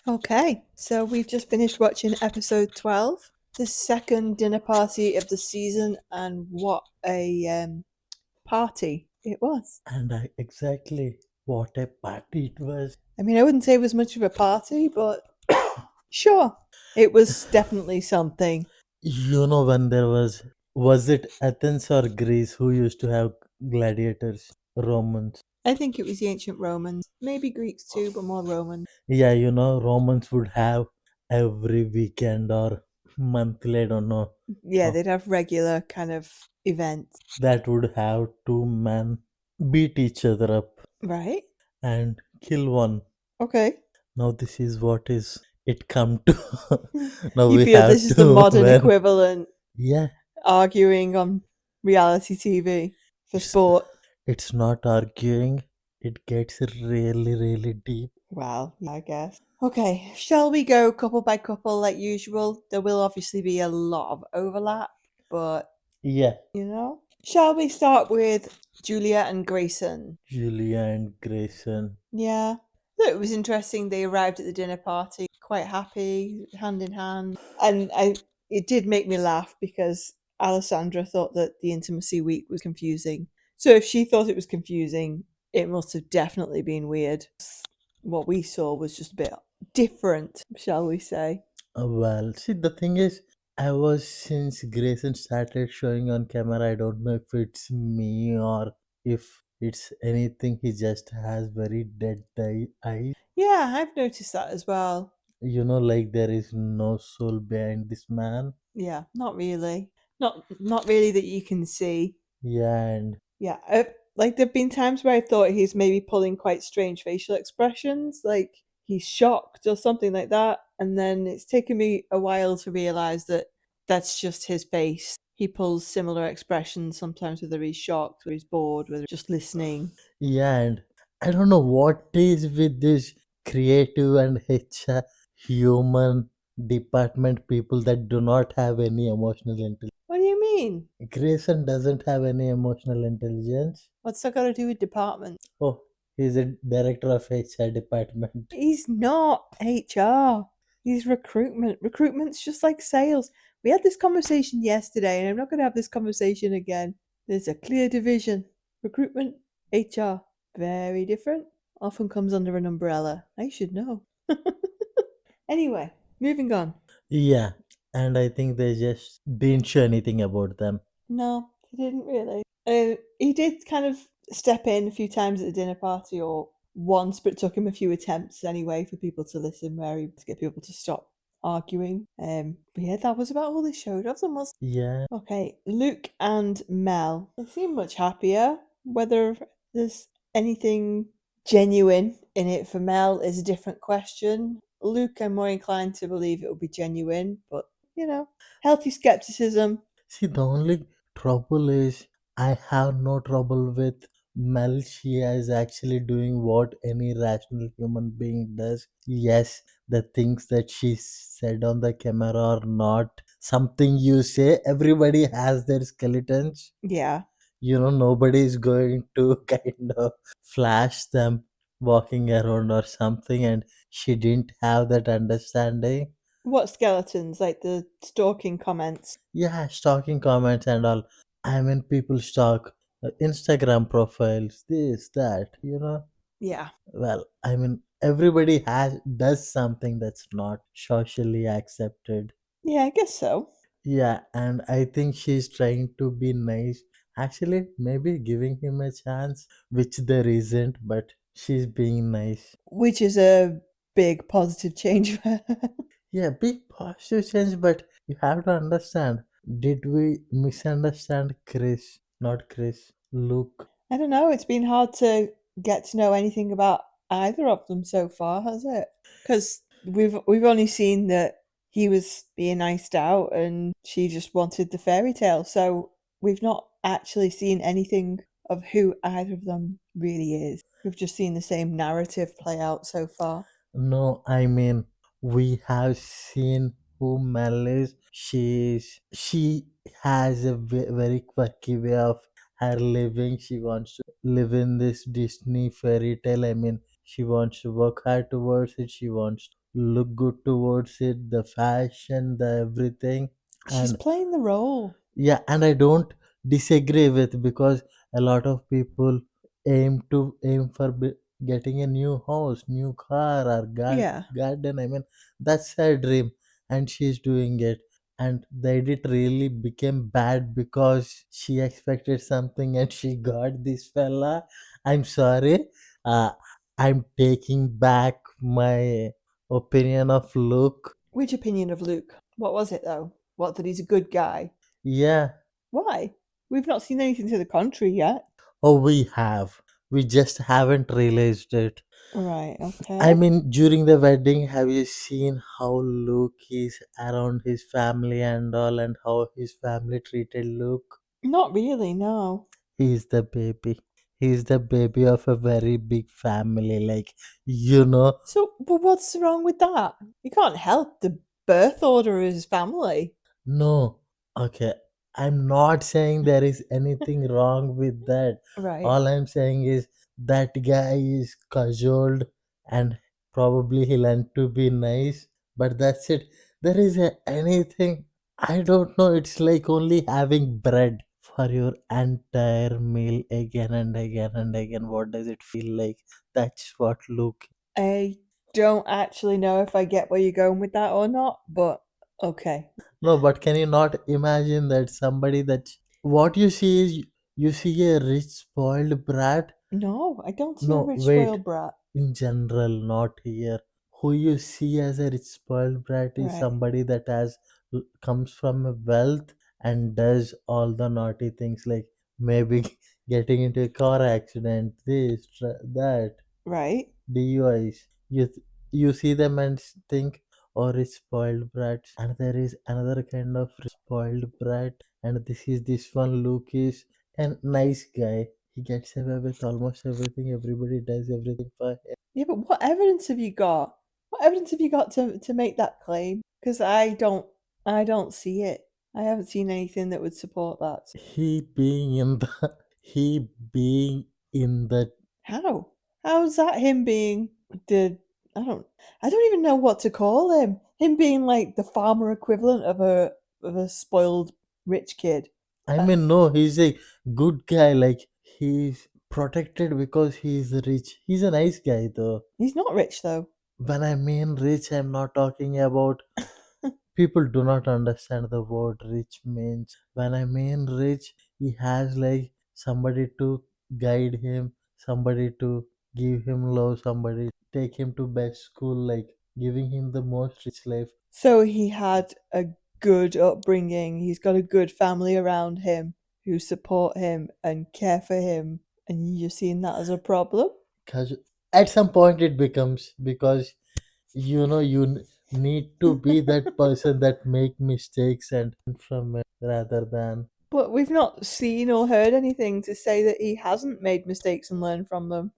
Okay, so we've just finished watching episode 12, the second dinner party of the season, and what a party it was. And exactly what a party it was. I mean, I wouldn't say it was much of a party, but sure, it was definitely something. When there was it Athens or Greece who used to have gladiators? Romans. I think it was the ancient Romans, maybe Greeks too, but more Roman. Yeah, Romans would have every weekend or monthly, I don't know, Yeah, uh, they'd have regular kind of events, that would have two men beat each other up right? and kill one. Okay. Now this is what is it come to. Now You we feel this have is the to modern when equivalent yeah, arguing on reality TV for it's sport. it's not arguing. It gets really really deep. Well, yeah, I guess. Okay, shall we go couple by couple like usual? There will obviously be a lot of overlap, but Yeah, Shall we start with Julia and Grayson? Julia and Grayson. Yeah. Look, it was interesting. They arrived at the dinner party quite happy, hand in hand. And it did make me laugh because Alessandra thought that the intimacy week was confusing. So if she thought it was confusing, it must have definitely been weird. What we saw was just a bit different, shall we say. Well, see, the thing is, I was since Grayson started showing on camera. I don't know if it's me or if it's anything. He just has very dead eyes. Yeah, I've noticed that as well. Like there is no soul behind this man. Yeah, not really. Not really that you can see. Yeah, and Yeah, like there've been times where I thought he's maybe pulling quite strange facial expressions, like he's shocked or something like that, and then it's taken me a while to realize that that's just his face. He pulls similar expressions sometimes, whether he's shocked, whether he's bored, whether just listening. yeah, and I don't know what is with this creative and HR human department people that do not have any emotional intelligence. What do you mean? Grayson doesn't have any emotional intelligence. What's that got to do with department? Oh, he's a director of HR department. He's not HR. He's recruitment. Recruitment's just like sales. We had this conversation yesterday, and I'm not going to have this conversation again. There's a clear division. Recruitment, HR, very different. Often comes under an umbrella. I should know. Anyway, moving on. Yeah, and I think they just didn't show anything about them. No, he didn't really. He did kind of step in a few times at the dinner party, or once, but it took him a few attempts anyway for people to listen, to get people to stop arguing. But yeah, that was about all they showed of them. Was Yeah, okay. Luke and Mel. They seem much happier. Whether there's anything genuine in it for Mel is a different question. Luke, I'm more inclined to believe it will be genuine, but healthy skepticism. see, the only trouble is I have no trouble with Mel. She is actually doing what any rational human being does. Yes, the things that she said on the camera are not something you say. Everybody has their skeletons. Yeah. Nobody is going to kind of flash them walking around or something, and she didn't have that understanding. What skeletons? Like the stalking comments? Yeah, stalking comments and all. I mean, people stalk Instagram profiles, this, that. Yeah. Well, I mean, everybody does something that's not socially accepted. Yeah, I guess so. Yeah, and I think she's trying to be nice. Actually, maybe giving him a chance, which there isn't, but she's being nice. Which is a big positive change for her. Yeah, big positive change, but you have to understand. Did we misunderstand Chris? Not Chris, Luke. I don't know, it's been hard to get to know anything about either of them so far, has it? Because we've only seen that he was being iced out and she just wanted the fairy tale. So we've not actually seen anything of who either of them really is. We've just seen the same narrative play out so far. No, I mean we have seen who Mel is. She has a very quirky way of her living. She wants to live in this Disney fairy tale. I mean, she wants to work hard towards it. She wants to look good towards it, the fashion, the everything. She's And playing the role. yeah, and I don't disagree with, because a lot of people aim for getting a new house, new car, or Yeah. garden. I mean, that's her dream, and she's doing it. And the edit really became bad because she expected something and she got this fella. I'm sorry. Uh, I'm taking back my opinion of Luke. Which opinion of Luke? What was it though? What, that he's a good guy? Yeah. Why? We've not seen anything to the contrary yet. Oh, we have. We just haven't realized it. Right, I okay. mean, during the wedding, have you seen how Luke is around his family and all, and how his family treated Luke? Not really, no. He's the baby. He's the baby of a very big family. Like, you know, So, but what's wrong with that? You can't help the birth order of his family. no, okay. I'm not saying there is anything wrong with that. Right, All I'm saying is that guy is cajoled, and probably he learned to be nice, but that's it. There is anything, I don't know. It's like only having bread for your entire meal again and again and again. What does it feel like? That's what Luke. I don't actually know if I get where you're going with that or not, but okay. No, but can you not imagine that somebody that what you see is you see a rich spoiled brat? No, I don't see a No, rich wait. spoiled brat. In general, not here. Who you see as a rich spoiled brat is Right, somebody that has comes from a wealth and does all the naughty things, like maybe getting into a car accident, this, that. right. DUIs. You see them and think, oh, it's spoiled brats. And there is another kind of spoiled brat, and this one. Luke is a nice guy. He gets away with almost everything. Everybody does everything for him. Yeah, but what evidence have you got? What evidence have you got to make that claim? Because I don't see it. I haven't seen anything that would support that. He being in the he being in the How? How's that him being the I don't I don't even know what to call him. Him being like the farmer equivalent of a spoiled rich kid. I Uh, mean, no, he's a good guy. Like, he's protected because he's rich. He's a nice guy though. he's not rich though. When I mean rich, I'm not talking about. People do not understand the word rich means. When I mean rich, he has like somebody to guide him, somebody to give him love, somebody take him to best school, like giving him the most rich life. So he had a good upbringing. He's got a good family around him who support him and care for him, and you're seeing that as a problem? Because at some point it becomes, because need to be that person that make mistakes and from it, rather than. But we've not seen or heard anything to say that he hasn't made mistakes and learned from them.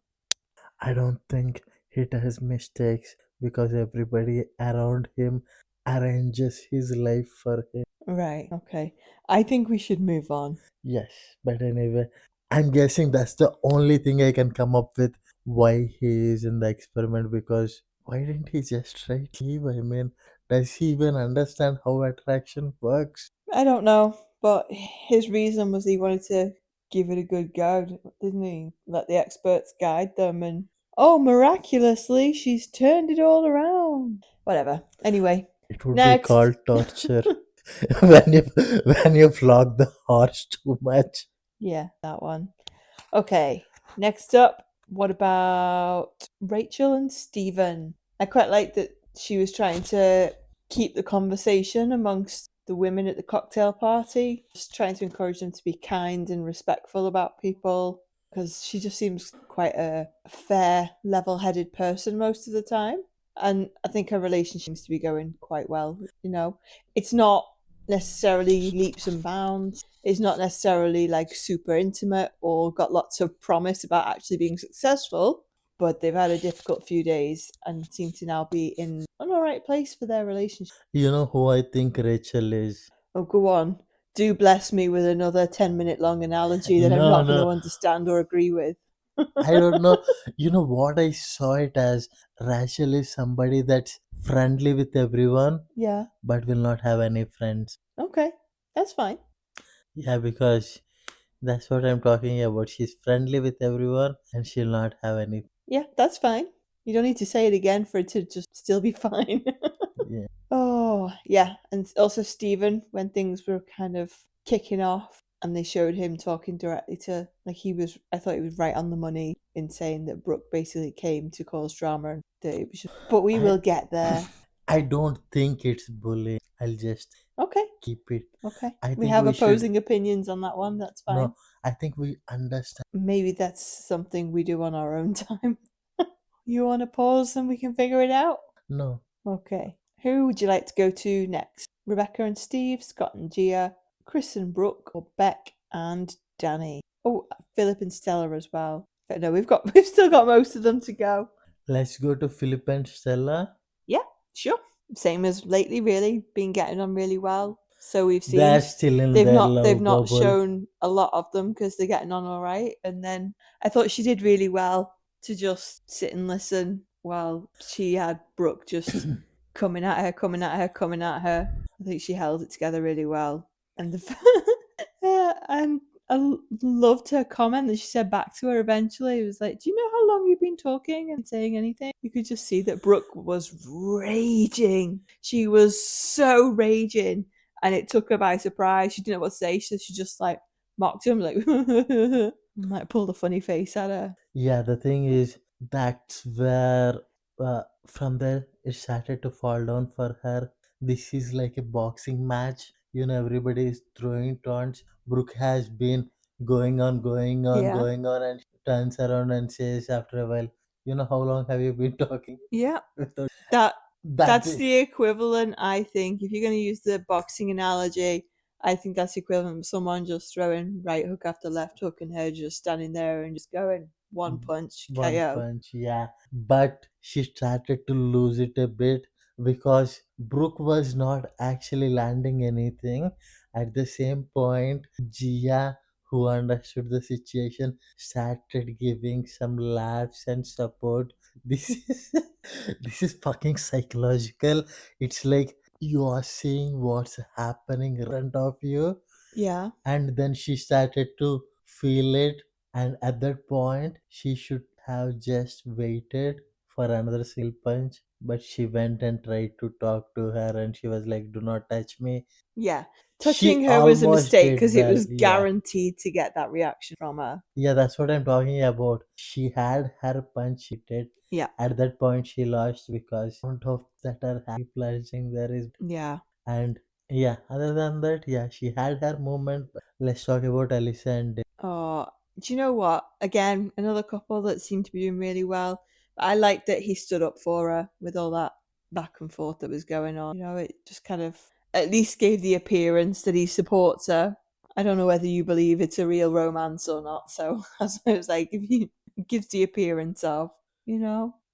I don't think he does mistakes, because everybody around him arranges his life for him. Right, okay. I think we should move on. Yes, but anyway, I'm guessing that's the only thing I can come up with why he is in the experiment, because why didn't he just try to leave? I mean, does he even understand how attraction works? I don't know, but his reason was he wanted to give it a good go, didn't he? Let the experts guide them, and oh, miraculously, she's turned it all around. Whatever. Anyway, It would be next. called torture when you flog the horse too much. Yeah, that one. Okay, next up, what about Rachel and Stephen? I quite like that she was trying to keep the conversation amongst the women at the cocktail party, just trying to encourage them to be kind and respectful about people, because she just seems quite a fair, level headed person most of the time. And I think her relationship seems to be going quite well. It's not necessarily leaps and bounds. It's not necessarily like super intimate or got lots of promise about actually being successful, but they've had a difficult few days and seem to now be in an alright place for their relationship. You know who I think Rachel is? Oh, go on. Do bless me with another 10-minute long analogy that I'm No, not going no, to understand or agree with. I don't know. You know what I saw it as? Rachel is somebody that's friendly with everyone, Yeah. but will not have any friends. Okay. That's fine. Yeah, because that's what I'm talking about. She's friendly with everyone and she'll not have any. Yeah, that's fine. You don't need to say it again for it to just still be fine. Yeah. Oh, yeah. And also Stephen, when things were kind of kicking off and they showed him talking directly to, like, I thought he was right on the money in saying that Brooke basically came to cause drama and that it was just, but we I will get there. I don't think it's bullying. I'll just Okay. keep it. Okay. I We think have we should. opposing opinions on that one. That's fine. No, I think we understand. Maybe that's something we do on our own time. You want to pause and we can figure it out? No, Okay. Who would you like to go to next? Rebecca and Steve, Scott and Gia, Chris and Brooke, or Beck and Danny? Oh, Philip and Stella as well. But no, we've still got most of them to go. let's go to Philip and Stella. Yeah, sure. Same as lately, really. Been getting on really well. So we've They're seen still in their they've love not bubble. shown a lot of them because they're getting on all right. And then I thought she did really well to just sit and listen while she had Brooke just coming at her, coming at her, coming at her. I think she held it together really well. And and loved her comment that she said back to her eventually. It was like, "Do you know how long you've been talking and saying anything?" You could just see that Brooke was raging. She was so raging, and it took her by surprise. She didn't know what to say, so she just like mocked him, like, like pulled a funny face at her. Yeah, the thing is, that's where from there it started to fall down for her. This is like a boxing match. Everybody is throwing taunts. Brooke has been Yeah, going on, and she turns around and says after a while, how long have you been talking yeah. without That that's that's it. the equivalent, I think. If you're going to use the boxing analogy, I think that's the equivalent of someone just throwing right hook after left hook and her just standing there and just going one punch One KO. punch, yeah. But she started to lose it a bit because Brooke was not actually landing anything. At the same point, Gia, who understood the situation, started giving some laughs and support. This is this is fucking psychological. It's like you are seeing what's happening in front of you, Yeah, and then she started to feel it, and at that point she should have just waited for another single punch, but she went and tried to talk to her and she was like, do not touch me. yeah. She Touching her was a almost mistake did because it well, was yeah. guaranteed to get that reaction from her. Yeah, that's what I'm talking about. She had her punch hit. Yeah, At that point she lost because amount of that are people are saying there is. yeah. And yeah, other than that, yeah, she had her moment. Let's talk about Alyssa and Dave. Oh, do you know what? Again, another couple that seemed to be doing really well. But I liked that he stood up for her with all that back and forth that was going on. You know, it just kind of at least gave the appearance that he supports her. I don't know whether you believe it's a real romance or not. So I was like, if you it gives the appearance of,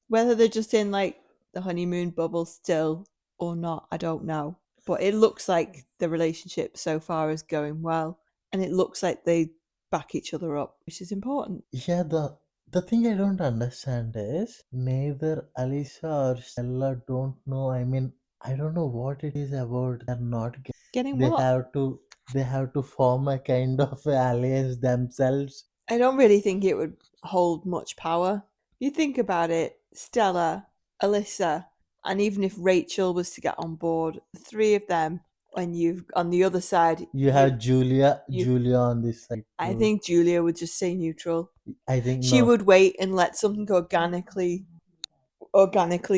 whether they're just in like the honeymoon bubble still or not, I don't know. But it looks like the relationship so far is going well, and it looks like they back each other up, which is important. Yeah, the thing I don't understand is neither Alisa or Stella don't know. I mean, I don't know what it is about. They're not. Getting They what? have to. They have to form a kind of alliance themselves. I don't really think it would hold much power. You think about it, Stella, Alyssa, and even if Rachel was to get on board, the three of them, and you've on the other side, You have you. Julia on this side I too. think Julia would just stay neutral. I think She no. would wait and let something organically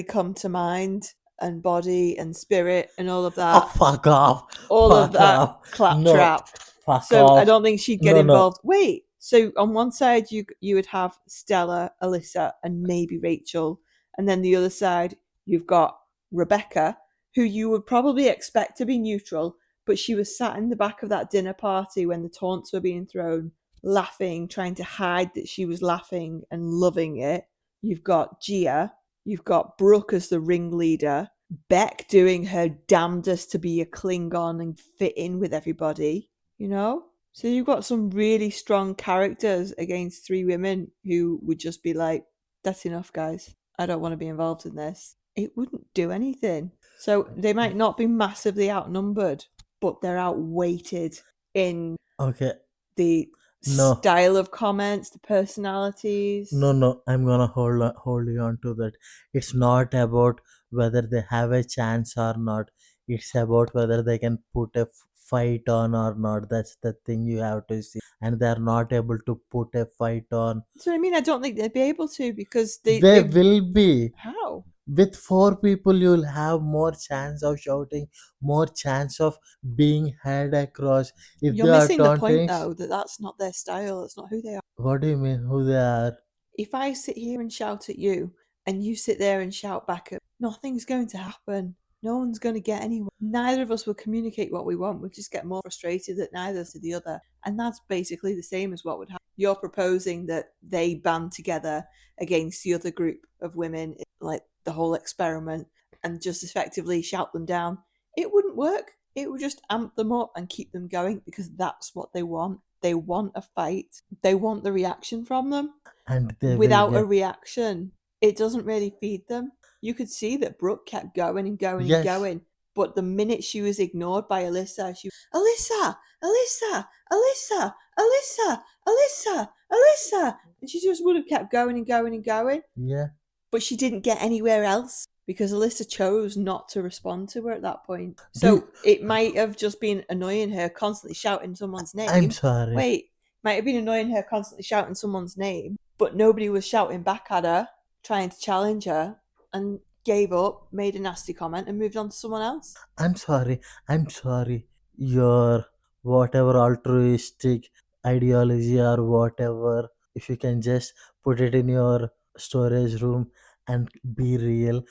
come to mind and body and spirit and all of Oh, that, fuck off! all of Fuck that off! No, claptrap. fuck So I off! don't think she'd get No, no. involved. Wait, so on one side you would have Stella, Alyssa, and maybe Rachel, and then the other side you've got Rebecca, who you would probably expect to be neutral, but she was sat in the back of that dinner party when the taunts were being thrown, laughing, trying to hide that she was laughing and loving it. You've got Gia, you've got Brooke as the ringleader, Beck doing her damnedest to be a Klingon and fit in with everybody, you know? So you've got some really strong characters against three women who would just be like, that's enough, guys. I don't want to be involved in this. it wouldn't do anything. So they might not be massively outnumbered, but they're outweighted in Okay, the no, style of comments, the personalities. no, I'm gonna hold you on to that. It's not about whether they have a chance or not. It's about whether they can put a fight on or not. That's the thing you have to see. And they're not able to put a fight on. So I mean, I don't think they'd be able to because They they will be. how? With four people, you'll have more chance of shouting, more chance of being heard across. If You're they are missing the point taunting, though that that's not their style. That's not who they are. what do you mean? Who they are? If I sit here and shout at you and you sit there and shout back at, nothing's going to happen. No one's going to get anywhere. Neither of us will communicate what we want. We'll just get more frustrated that neither to the other. And that's basically the same as what would happen. You're proposing that they band together against the other group of women, like the whole experiment, and just effectively shout them down. It wouldn't work. It would just amp them up and keep them going because that's what they want. They want a fight. They want the reaction from them. And they will Without a get. reaction, it doesn't really feed them. You could see that Brooke kept going and going and Yes, going, but the minute she was ignored by Alyssa, she Alyssa, Alyssa, Alyssa, Alyssa, Alyssa, Alyssa, and she just would have kept going and going and going, yeah. but she didn't get anywhere else because Alyssa chose not to respond to her at that point. Do So you, it might have just been annoying her constantly shouting someone's I'm name. sorry. Wait, might have been annoying her constantly shouting someone's name, but nobody was shouting back at her, trying to challenge her, and gave up, made a nasty comment, and moved on to someone else. I'm sorry. I'm sorry. Your whatever altruistic ideology or whatever, if you can just put it in your storage room and be real.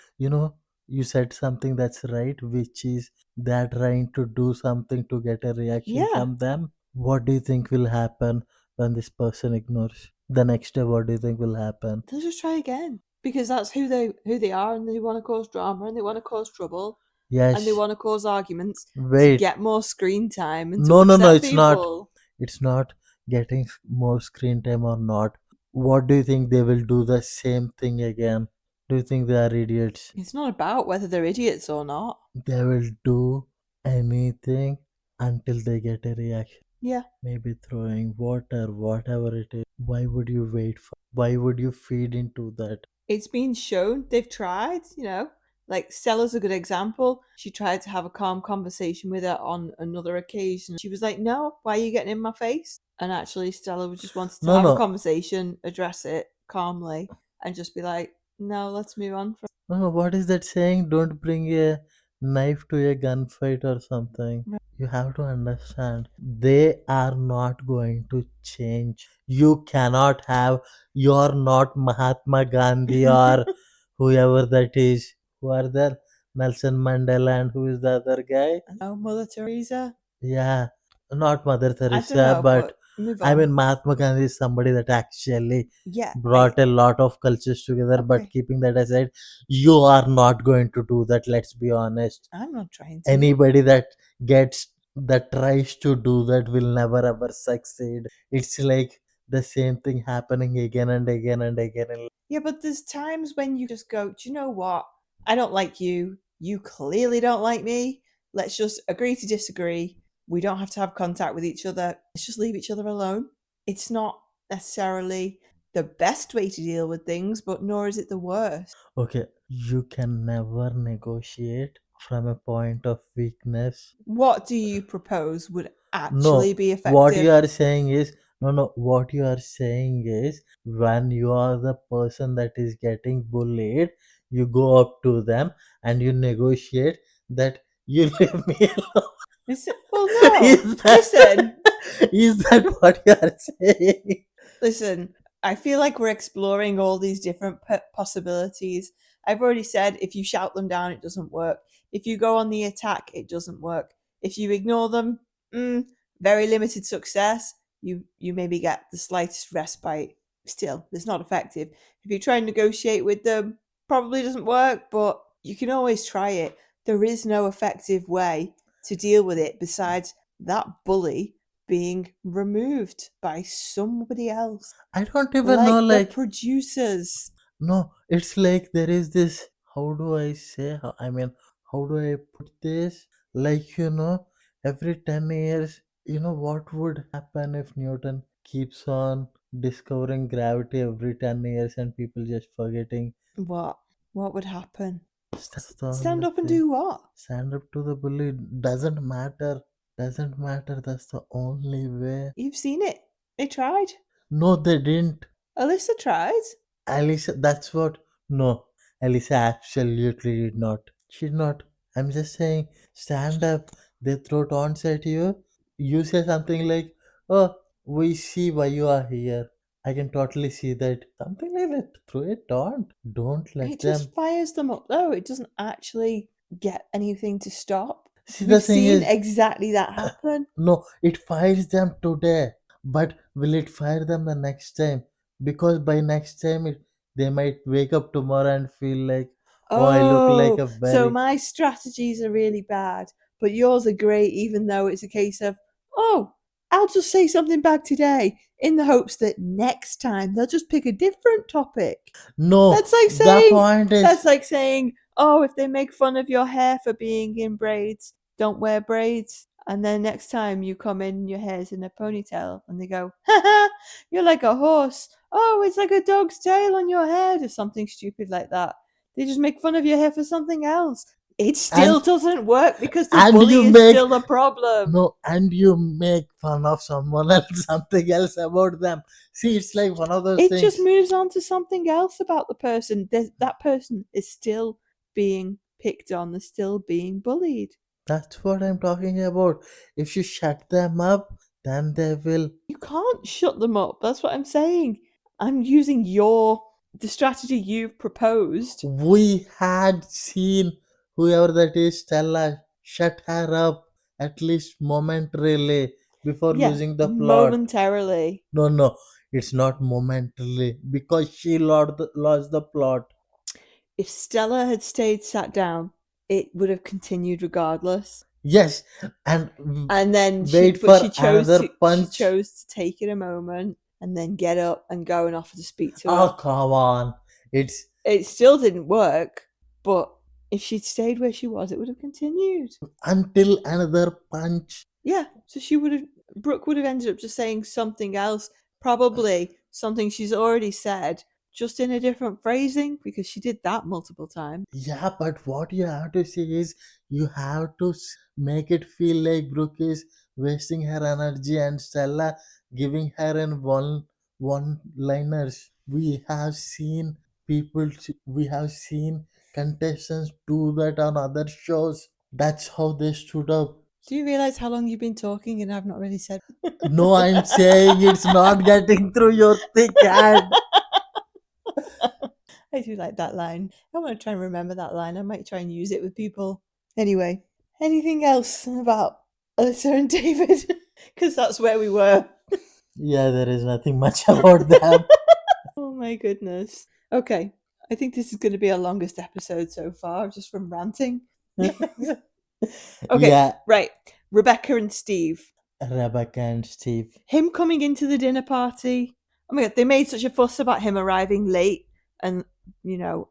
You said something that's right, which is they're trying to do something to get a reaction Yeah, from them. What do you think will happen when this person ignores? The next day, what do you think will happen? they'll just try again because that's who they are, and they want to cause drama and they want to cause trouble and they Yes. want to cause arguments to Wait. get more screen time and to No, no, no, upset it's not. people. It's not getting more screen time or not. What do you think they will do the same thing again? Do you think they are idiots? It's not about whether they're idiots or not. They will do anything until they get a reaction. Yeah, Maybe throwing water, whatever it is. Why would you wait for? Why would you feed into that? it's been shown they've tried, like Stella's a good example. She tried to have a calm conversation with her on another occasion. She was like, no, why are you getting in my face? And actually Stella just wanted to No, have a no, conversation, address it calmly, and just be like, no, let's move on from. no. What is that saying? Don't bring a knife to a gunfight or something. You have to understand, they are not going to change. You cannot have, you're not Mahatma Gandhi or whoever that is. Who are there? Nelson Mandela, and who is the other guy? Oh, Mother Teresa. Yeah, not Mother I don't Teresa, know, but but move I on. mean, Mahatma Gandhi is somebody that actually Yeah, brought a lot of cultures together. But okay. keeping that aside, you are not going to do that. Let's be honest. I'm not trying to. Anybody that tries to do that will never ever succeed. It's like the same thing happening again and again and again. And Yeah, but there's times when you just go, do you know what? I don't like you. You clearly don't like me. Let's just agree to disagree. We don't have to have contact with each other. Let's just leave each other alone. It's not necessarily the best way to deal with things, but nor is it the worst. okay, you can never negotiate from a point of weakness. What do you propose would actually No, be what you effective? are saying is, no, no, what you are saying is, when you are the person that is getting bullied, you go up to them and you negotiate that you leave me alone. Well, no. Is that Listen, is that what you are saying? Listen, I feel like we're exploring all these different possibilities. I've already said if you shout them down, it doesn't work. If you go on the attack, it doesn't work. If you ignore them, very limited success. You maybe get the slightest respite. Still, it's not effective. If you try and negotiate with them, probably doesn't work, but you can always try it. There is no effective way to deal with it besides that bully being removed by somebody else, I don't even know, like the like, producers. no, it's like there is this how do I say? I mean, how do I put this? Like, every 10 years, what would happen if Newton keeps on discovering gravity every 10 years and people just forgetting? What? What would happen? That's the Stand only up and thing. do what? Stand up to the bully. Doesn't matter. Doesn't matter. That's the only way. You've seen it. They tried. No, they didn't. Alyssa tried. Alicia, that's what. No, Alicia absolutely did not. She did not. I'm just saying, stand up. They throw taunts at you. You say something like, "Oh, we see why you are here." I can totally see that. Something like that. Throw a taunt. Don't let It them. just fires them up though. It doesn't actually get anything to stop. See, the We've thing seen is, exactly that happen. no, it fires them today. But will it fire them the next time? Because by next time, they might wake up tomorrow and feel like, oh, I look like Oh, a so berry. my strategies are really bad, but yours are great, even though it's a case of, oh, I'll just say something bad today in the hopes that next time they'll just pick a different topic. No, That's like the saying, point is, that's like saying, oh, if they make fun of your hair for being in braids, don't wear braids. And then next time you come in, your hair's in a ponytail, and they go, haha, you're like a horse. Oh, it's like a dog's tail on your head, or something stupid like that. They just make fun of your hair for something else. It still and doesn't work because the and you bully is make still the problem. no, and you make fun of someone else, something else about them. See, it's like one of those It just things. moves on to something else about the person. That person is still being picked on, they're still being bullied. That's what I'm talking about. If you shut them up, then they will. You can't shut them up. That's what I'm saying. I'm using the strategy you've proposed. We had seen whoever that is, Stella, shut her up at least momentarily before Yeah, losing the plot. momentarily. No, no, it's not momentarily because she lost the plot. If Stella had stayed sat down, it would have continued regardless. Yes, and And then wait but for another she punch. chose to take it a moment and then get up and go and offer to speak to Oh, her. come on. It's It still didn't work, but if she'd stayed where she was, it would have continued. until another punch. Yeah, so Brooke would have ended up just saying something else, probably something she's already said, just in a different phrasing, because she did that multiple times. Yeah, but what you have to see is you have to make it feel like Brooke is wasting her energy and Stella giving her an one liners. We have seen contestants do that on other shows. That's how they stood up. Do you realise how long you've been talking and I've not really said? No, I'm saying it's not getting through your thick head. I do like that line. I want to try and remember that line. I might try and use it with people. Anyway, anything else about Alyssa and David? Because that's where we were. Yeah, there is nothing much about them. Oh my goodness. Okay, I think this is going to be our longest episode so far, just from ranting. Okay, Yeah, right. Rebecca and Steve. Rebecca and Steve. Him coming into the dinner party. Oh my god, they made such a fuss about him arriving late and,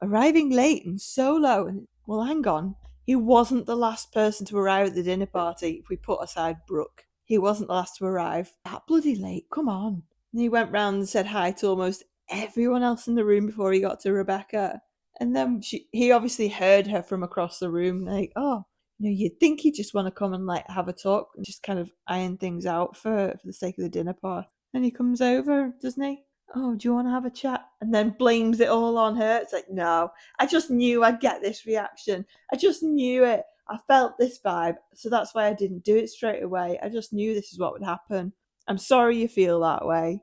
arriving late and solo. And, well, hang on. He wasn't the last person to arrive at the dinner party if we put aside Brooke. He wasn't the last to arrive. That bloody late, come on. And he went round and said hi to almost everyone else in the room before he got to Rebecca. And then he obviously heard her from across the room, like, oh, you'd think he'd just want to come and like have a talk and just kind of iron things out for the sake of the dinner party. And he comes over, doesn't he? Oh, do you want to have a chat? And then blames it all on her. It's like, no, I just knew I'd get this reaction. I just knew it. I felt this vibe. So that's why I didn't do it straight away. I just knew this is what would happen. I'm sorry you feel that way.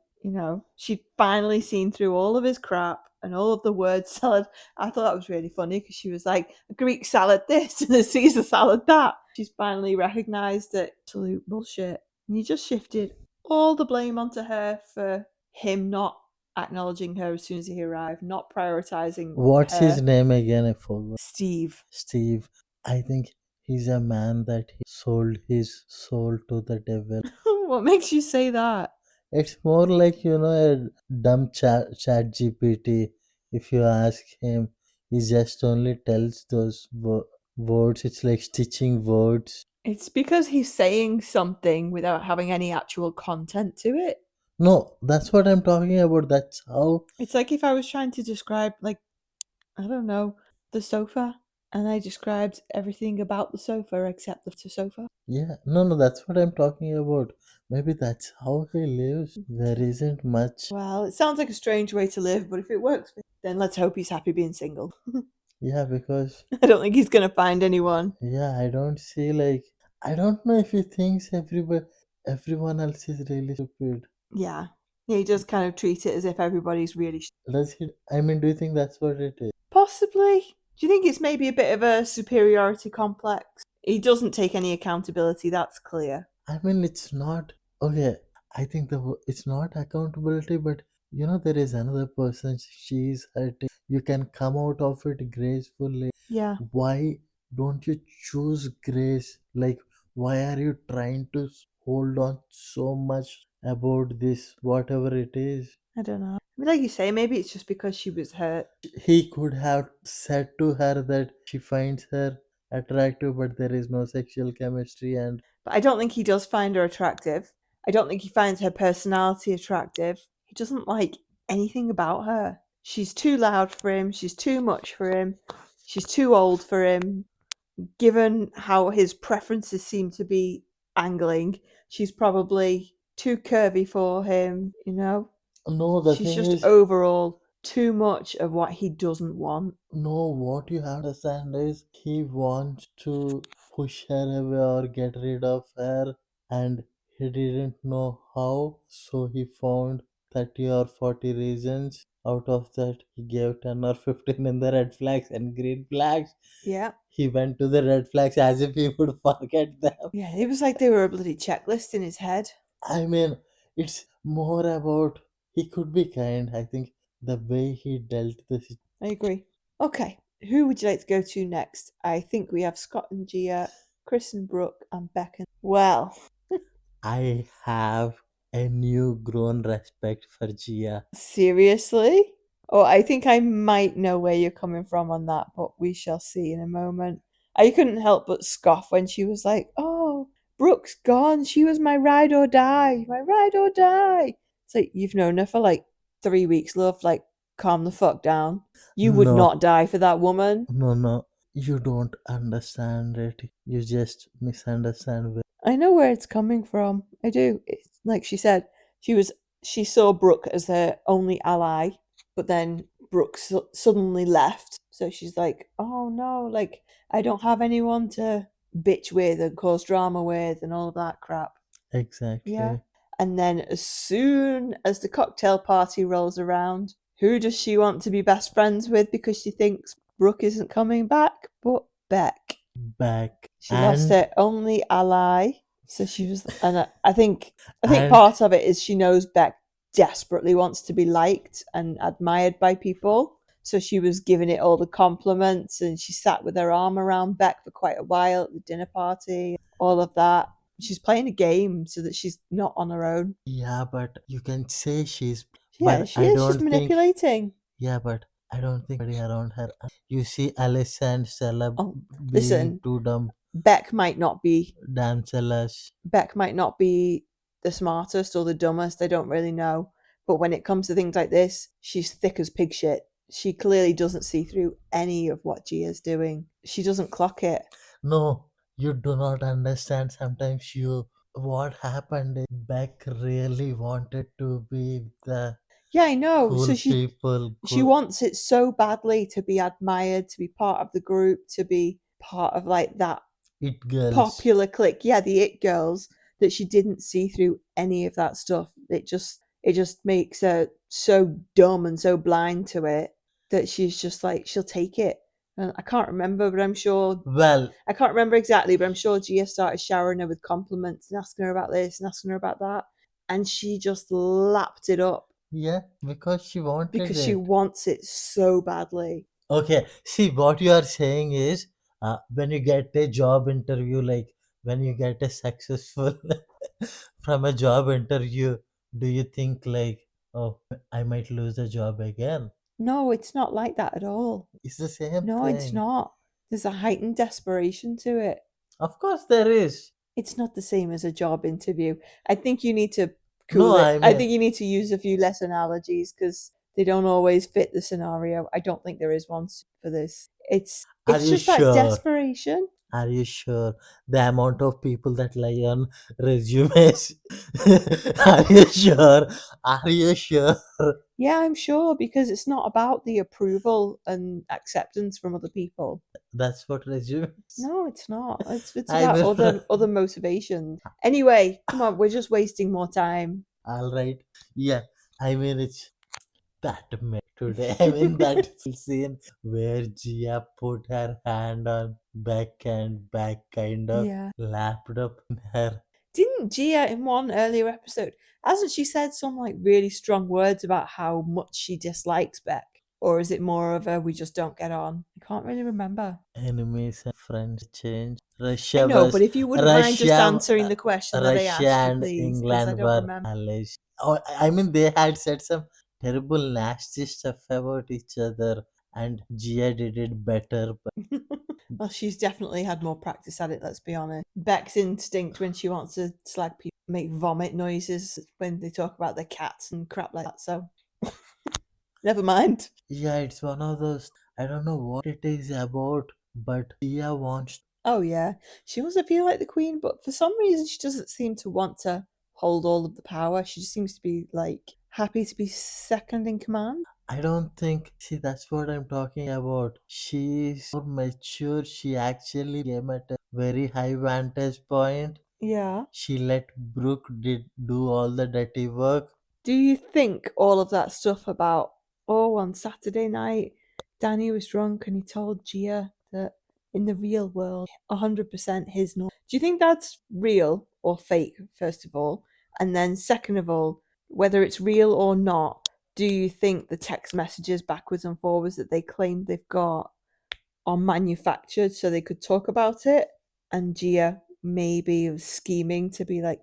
She'd finally seen through all of his crap and all of the word salad. I thought that was really funny because she was like, a Greek salad this and a Caesar salad that. She's finally recognised that absolute bullshit. And he just shifted all the blame onto her for him not acknowledging her as soon as he arrived, not prioritising What's his her. name again? I forgot. Steve. Steve. I think he's a man that he sold his soul to the devil. What makes you say that? It's more like, a dumb chat GPT. If you ask him, He just only tells those words. It's like stitching words. It's because he's saying something without having any actual content to it. No, that's what I'm talking about. That's how. It's like if I was trying to describe, like, I don't know, the sofa, and I described everything about the sofa except the sofa. Yeah, no, no, that's what I'm talking about. Maybe that's how he lives. There isn't much. Well, it sounds like a strange way to live, but if it works for him, then let's hope he's happy being single. Yeah, because I don't think he's gonna find anyone. yeah, I don't see like I don't know if he thinks everyone else is really stupid. Yeah. He just kind of treat it as if everybody's really Does he? I mean, do you think that's what it is? possibly. Do you think it's maybe a bit of a superiority complex? He doesn't take any accountability, that's clear. I mean, it's not okay. I think it's not accountability, but there is another person. She's hurting. You can come out of it gracefully. Yeah, Why don't you choose grace? Like, why are you trying to hold on so much about this, whatever it is? I don't know. I mean, like you say, maybe it's just because she was hurt. He could have said to her that she finds her attractive, but there is no sexual chemistry, and But I don't think he does find her attractive. I don't think he finds her personality attractive. He doesn't like anything about her. She's too loud for him. She's too much for him. She's too old for him. Given how his preferences seem to be angling, she's probably too curvy for him. no, the She's thing just is, overall too much of what he doesn't want. no, what you have to understand is he wants to push her away or get rid of her, and he didn't know how, so he found 30 or 40 reasons. Out of that, he gave 10 or 15 in the red flags and green flags. Yeah. He went to the red flags as if he would forget them. Yeah, it was like they were a bloody checklist in his head. I mean, it's more about he could be kind. I think the way he dealt the I agree. Okay, who would you like to go to next? I think we have Scott and Gia, Chris and Brooke, and Beck and. Well, I have a new grown respect for Gia. seriously? Oh, I think I might know where you're coming from on that, but we shall see in a moment. I couldn't help but scoff when she was like, "Oh, Brooke's gone. She was my ride or die. My ride or die." It's like, you've known her for like 3 weeks, love. Like, calm the fuck down. You would No, not die for that woman. no, no. You don't understand it. You just misunderstand. I know where it's coming from. I do. It's like she said, she saw Brooke as her only ally, but then Brooke suddenly left. So she's like, "Oh no, like I don't have anyone to bitch with and cause drama with and all of that crap." Yeah. Exactly. And then as soon as the cocktail party rolls around, who does she want to be best friends with because she thinks Brooke isn't coming back? But Beck. Back. She lost And her only ally, so she was, and I think and part of it is she knows Beck desperately wants to be liked and admired by people, so she was giving it all the compliments, and she sat with her arm around Beck for quite a while at the dinner party, all of that. She's playing a game so that she's not on her own. yeah, but you can say she's, Yeah, but she I is. She's don't think, manipulating. yeah, but I don't think anybody around her. You see Alice and Stella Oh, being listen, too dumb Beck might not be damselas. Beck might not be the smartest or the dumbest, I don't really know. But when it comes to things like this, she's thick as pig shit. She clearly doesn't see through any of what Gia's doing. She doesn't clock it. No, you do not understand. Sometimes what happened is Beck really wanted to be the Yeah, I know. cool So she people, she cool wants it so badly to be admired, to be part of the group, to be part of like that it girls. popular clique. Yeah, the it girls, that she didn't see through any of that stuff. It just makes her so dumb and so blind to it that she's just like she'll take it. And I can't remember, but I'm sure Well, I can't remember exactly, but I'm sure Gia started showering her with compliments and asking her about this and asking her about that, and she just lapped it up yeah, because she wanted because she it. wants it so badly. Okay, see, what you are saying is when you get a job interview, like when you get a successful from a job interview, do you think like, oh, I might lose the job again? No, it's not like that at all. It's the same No, it's thing. not. There's a heightened desperation to it. Of course there is. It's not the same as a job interview. I think you need to No, cool it. I I mean, think you need to use a few less analogies because they don't always fit the scenario. I don't think there is one for this. It's are it's you just that sure? desperation. Are you sure? The amount of people that lie on resumes. Are you sure? Are you sure? Yeah, I'm sure because it's not about the approval and acceptance from other people. That's what resumes. No, it's not. It's I about mean, other motivations. Anyway, come on, we're just wasting more time. all right. Yeah, I mean, it's that made today. I mean, that scene where Gia put her hand on back and back kind of Yeah. lapped up in her. Didn't Gia in one earlier episode, hasn't she said some like really strong words about how much she dislikes Beck? Or is it more of a we just don't get on? I can't really remember. Enemies and friends change. I know, but if you wouldn't mind just answering the question that I Russia asked you, and please, because I England don't were remember. allies. Oh, I mean, they had said some terrible, nasty stuff about each other, and Gia did it better. But Well, she's definitely had more practice at it, let's be honest. Beck's instinct when she wants to slag people make vomit noises when they talk about their cats and crap like that, so never mind. yeah, it's one of those. I don't know what it is about, but Gia wants. Oh yeah, she wants to feel like the queen, but for some reason she doesn't seem to want to hold all of the power. She just seems to be like happy to be second in command. I don't think. See, that's what I'm talking about. She's more mature. She actually came at a very high vantage point. Yeah. She let Brooke did do all the dirty work. Do you think all of that stuff about, oh, on Saturday night, Danny was drunk and he told Gia that in the real world, 100% his no. Do you think that's real or fake, first of all? And then, second of all, whether it's real or not, do you think the text messages backwards and forwards that they claim they've got are manufactured so they could talk about it? And Gia maybe was scheming to be like,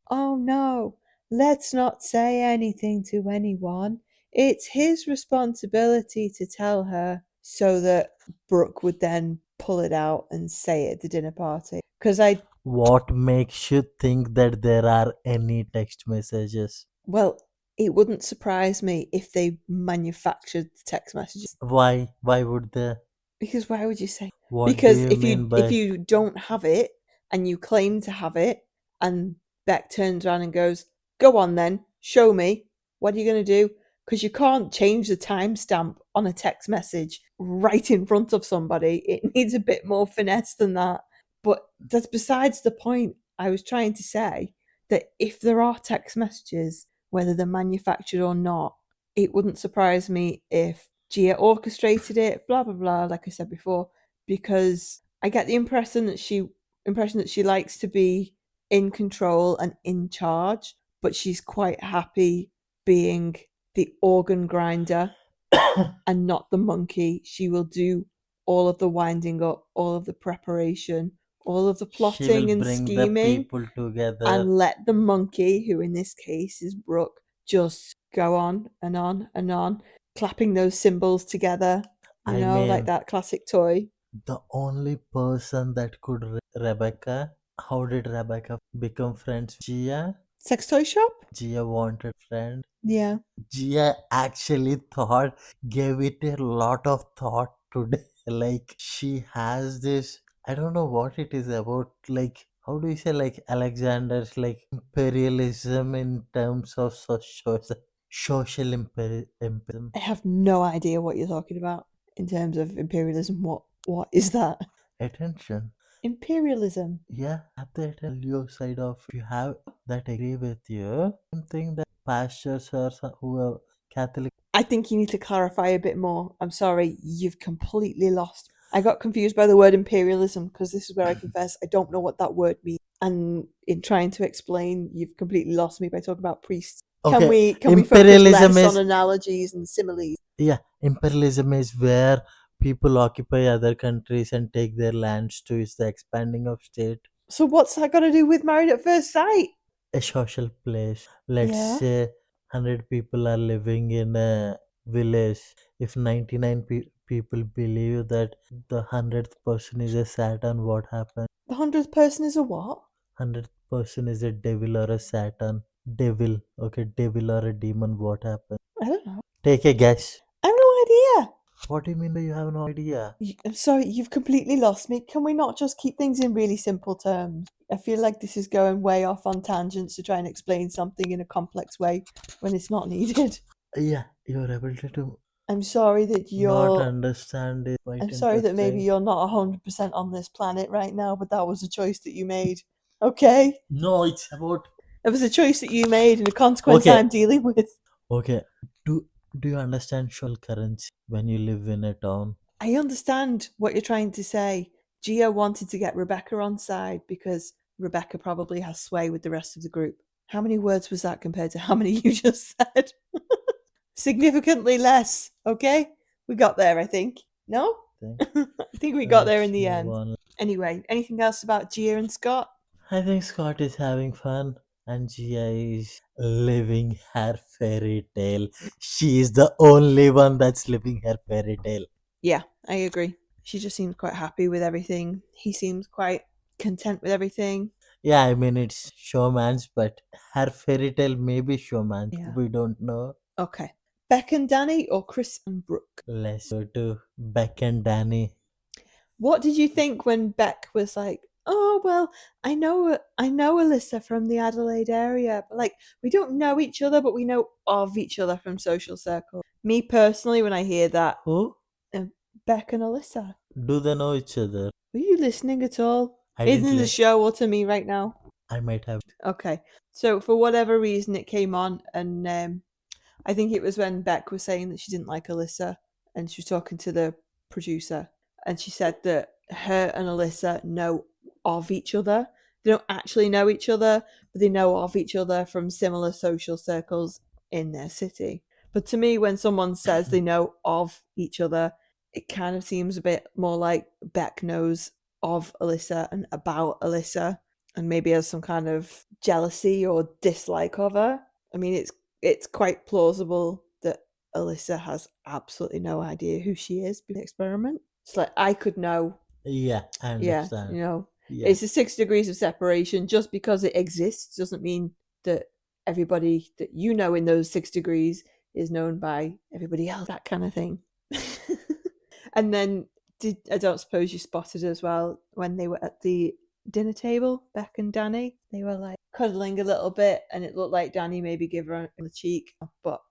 oh no, let's not say anything to anyone. It's his responsibility to tell her, so that Brooke would then pull it out and say it at the dinner party. Because What makes you think that there are any text messages? well, it wouldn't surprise me if they manufactured the text messages. Why? Why would they? Because why would you say? What do Because you mean if by you don't have it and you claim to have it, and Beck turns around and goes, "Go on then, show me. What are you going to do?" Because you can't change the timestamp on a text message right in front of somebody. It needs a bit more finesse than that. But that's besides the point. I was trying to say that if there are text messages, whether they're manufactured or not, it wouldn't surprise me if Gia orchestrated it, blah blah blah, like I said before, because I get the impression that she likes to be in control and in charge, but she's quite happy being the organ grinder and not the monkey. She will do all of the winding up, all of the preparation, all of the she will plotting and bring the scheming, people together? and let the monkey, who in this case is Brooke, just go on and on and on, clapping those cymbals together, I like mean, that classic toy. the only person that could Rebecca. How did Rebecca become friends with Gia? Sex toy shop? Gia wanted friend. Yeah. Gia actually thought, gave it a lot of thought today. Like she has this, I don't know what it is about. Like how do you say, like Alexander's like imperialism in terms of social imperialism. I have no idea what you're talking about in terms of imperialism. What is that? Attention. Imperialism. Yeah, have that your side of, if you have that agree with you. Something that pastors or who are Catholic. I think you need to clarify a bit more. I'm sorry, you've completely lost. I got confused by the word imperialism because this is where I confess I don't know what that word means. And in trying to explain, you've completely lost me by talking about priests. Can Okay, we focus imperialism less on is, analogies and similes? yeah, imperialism is where people occupy other countries and take their lands to, is the expanding of state. So what's that got to do with Married at First Sight? A social place. Let's Yeah. say 100 people are living in a village. If 99 people believe that the 100th person is a Saturn, what happens? The 100th person is a what? 100th person is a devil or a Saturn. Devil, okay, devil or a demon, what happens? I don't know. Take a guess. I have no idea. What do you mean by you have no idea? I'm sorry, you've completely lost me. Can we not just keep things in really simple terms? I feel like this is going way off on tangents to try and explain something in a complex way when it's not needed. Yeah, your ability to I'm sorry that not you're. understand is quite I'm sorry that maybe interesting. you're not 100% on this planet right now, but that was a choice that you made. Okay? No, it's about. It was a choice that you made and a consequence Okay, I'm dealing with. okay. Do you understand social currency when you live in a town? I understand what you're trying to say. Gio wanted to get Rebecca on side because Rebecca probably has sway with the rest of the group. How many words was that compared to how many you just said? Significantly less, okay? We got there, I think. No? I think we got there in Let's the move end. on. Anyway, anything else about Gia and Scott? I think Scott is having fun and Gia is living her fairy tale. She is the only one that's living her fairy tale. Yeah, I agree. She just seems quite happy with everything. He seems quite content with everything. Yeah, I mean it's showman's, but her fairy tale may be showman's. Yeah. We don't know. Okay. Beck and Danny or Chris and Brooke? Let's go to Beck and Danny. What did you think when Beck was like, "Oh well, I know Alyssa from the Adelaide area, but like we don't know each other, but we know of each other from social circles." Me personally, when I hear that, Who? Beck and Alyssa, Do they know each other? were you listening at all? I Either didn't in the li- show or to me right now? I might have. Okay, so for whatever reason, it came on, and I think it was when Beck was saying that she didn't like Alyssa, and she was talking to the producer, and she said that her and Alyssa know of each other. They don't actually know each other, but they know of each other from similar social circles in their city. But to me, when someone says they know of each other, it kind of seems a bit more like Beck knows of Alyssa and about Alyssa, and maybe has some kind of jealousy or dislike of her. I mean, it's quite plausible that Alyssa has absolutely no idea who she is before the experiment. It's like I could know. Yeah, I Yeah, understand. Yeah. it's a 6 degrees of separation. Just because it exists doesn't mean that everybody that you know in those 6 degrees is known by everybody else. That kind of thing. And then I don't suppose you spotted as well when they were at the dinner table, Beck and Danny. They were like cuddling a little bit, and it looked like Danny maybe gave her on the cheek, but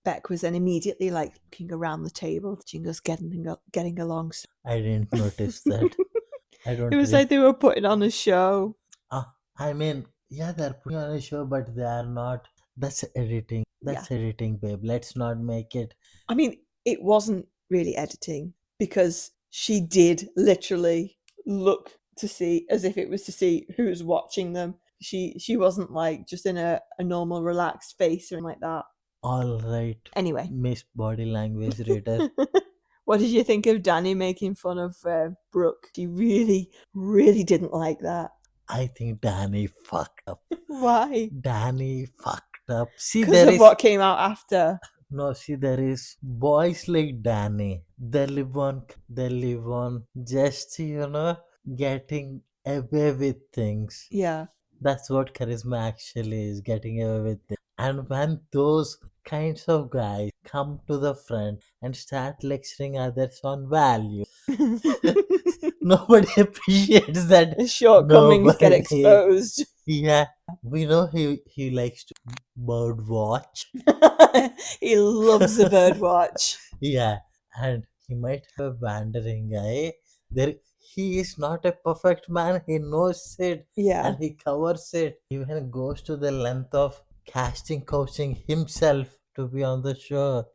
Beck was then immediately like looking around the table, watching us getting along. I didn't notice that. I don't It was really. like they were putting on a show. I mean, yeah, they're putting on a show, but they are not. That's editing. Yeah, That's editing, babe. Let's not make it. I mean, it wasn't really editing because she did literally look to see as if it was to see who's watching them. She wasn't like just in a normal relaxed face or anything like that. All right, Anyway, Miss Body Language Reader. what did you think of Danny making fun of Brooke? She really, really didn't like that. I think Danny fucked up. Why? Danny fucked up. See, Because there of is. what came out after. No, see, there is boys like Danny. They live on just, getting away with things. Yeah. That's what charisma actually is, getting away with it. And when those kinds of guys come to the front and start lecturing others on value, nobody appreciates that. His shortcomings get Nobody. exposed. Yeah, we know he likes to bird watch. He loves a bird watch. Yeah, and he might have a wandering eye. There, he is not a perfect man. He knows it, Yeah. and he covers it. Even goes to the length of casting coaching himself to be on the show.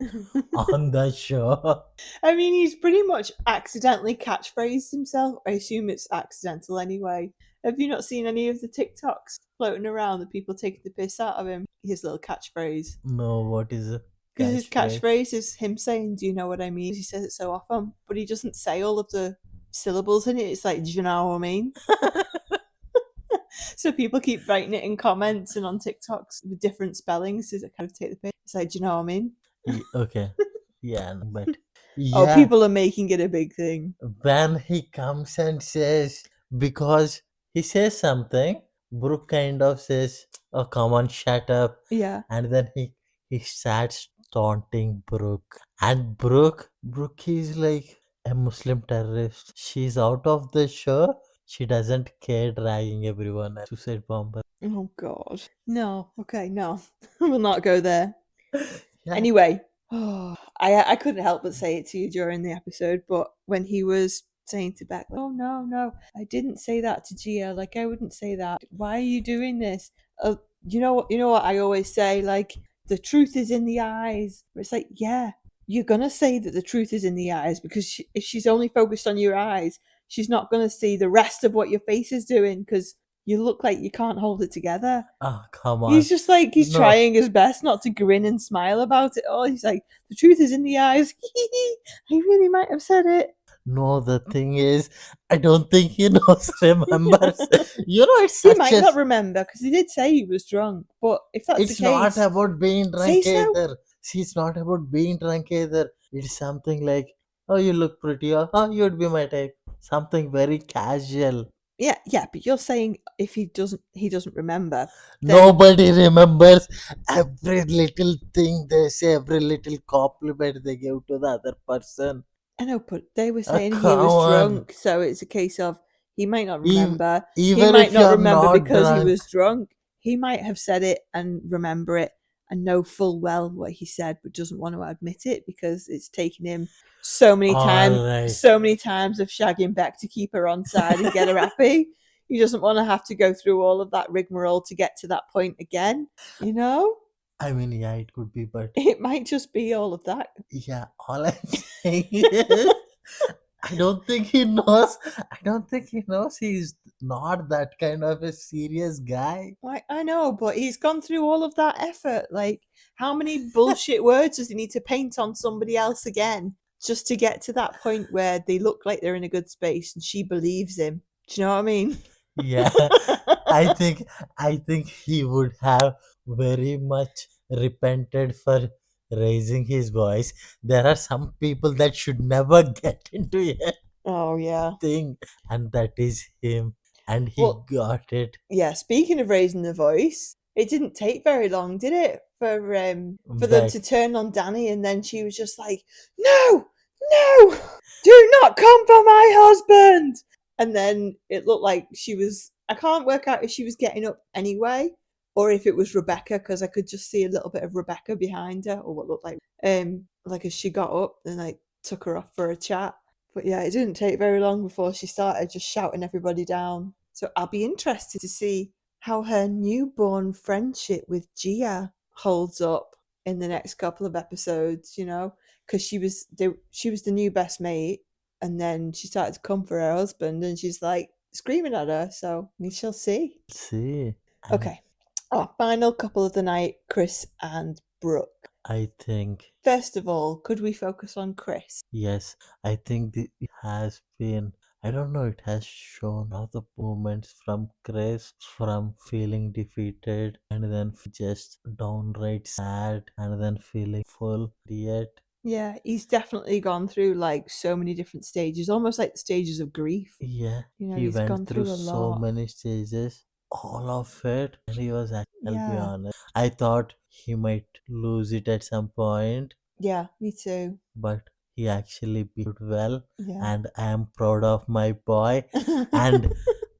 On the show. I mean, he's pretty much accidentally catchphrased himself. I assume it's accidental anyway. Have you not seen any of the TikToks floating around that people taking the piss out of him? His little catchphrase. No, what is it? Because his catchphrase is him saying, "Do you know what I mean?" He says it so often, but he doesn't say all of the syllables in it. It's like, "Do you know what I mean?" So people keep writing it in comments and on TikToks with different spellings to kind of take the piss. It's like, "Do you know what I mean?" Okay. Yeah, but Oh, yeah, people are making it a big thing. when he comes and says, because he says something, Brooke kind of says, "Oh, come on, shut up," Yeah. and then he starts taunting Brooke, and Brooke is like a Muslim terrorist. She's out of the show. She doesn't care dragging everyone as suicide bomber. Oh God. No. Okay. No. We'll not go there. Yeah. Anyway, I couldn't help but say it to you during the episode, but when he was saying to Beck, "Oh no, I didn't say that to Gia. Like I wouldn't say that. Why are you doing this? You know what I always say. Like the truth is in the eyes. It's like, yeah, you're gonna say that the truth is in the eyes because if she's only focused on your eyes, she's not gonna see the rest of what your face is doing because you look like you can't hold it together." Oh, come on. He's just like, he's No, trying his best not to grin and smile about it all. He's like, the truth is in the eyes. I really might have said it. no, the thing is, I don't think he knows, remembers. You know, it's He such might a. not remember because he did say he was drunk. But if that's the It's not case, about being say drunk so. either. See, it's not about being drunk either. It's something like, oh, you look pretty, or oh, you'd be my type. Something very casual. Yeah, but you're saying if he doesn't remember, then Nobody remembers every little thing they say, every little compliment they give to the other person. I know, but they were Oh, saying he come was on. drunk, so it's a case of he might not Ev- remember. He Even might if not you're remember not because he drunk, was drunk. He might have said it and remember it and know full well what he said, but doesn't want to admit it because it's taken him alright. so many times of shagging Beck to keep her on side and get her happy. He doesn't want to have to go through all of that rigmarole to get to that point again. You know, I mean, yeah, it could be, but it might just be all of that. yeah, all I'm saying is, I don't think he knows. I don't think he knows he's not that kind of a serious guy. Like, I know, but he's gone through all of that effort. Like, how many bullshit words does he need to paint on somebody else again just to get to that point where they look like they're in a good space and she believes him? Do you know what I mean? Yeah, I think I think he would have very much repented for raising his voice. There are some people that should never get into a Oh, yeah. thing, and that is him, and he Well, got it yeah, speaking of raising the voice, it didn't take very long, did it, for them back. to turn on Danny and then she was just like, "No! No! Do not come for my husband!" And then it looked like she was I can't work out if she was getting up anyway or if it was Rebecca because I could just see a little bit of Rebecca behind her or what looked like as she got up and like took her off for a chat. But yeah, it didn't take very long before she started just shouting everybody down. So I'll be interested to see how her newborn friendship with Gia holds up in the next couple of episodes, because she was the new best mate and then she started to come for her husband and she's like screaming at her, so we shall see. See, and Okay. Our final couple of the night, Chris and Brooke. I think First of all, could we focus on Chris? yes, I think it has been. I don't know. It has shown all the moments from Chris, from feeling defeated, and then just downright sad, and then feeling full. Yet, Yeah, he's definitely gone through like so many different stages, almost like the stages of grief. yeah, he He's went gone through through a so lot. many stages, all of it, and he was. I'll be Yeah. honest. I thought he might lose it at some point, Yeah, me too. but he actually beat well, Yeah. and I am proud of my boy. And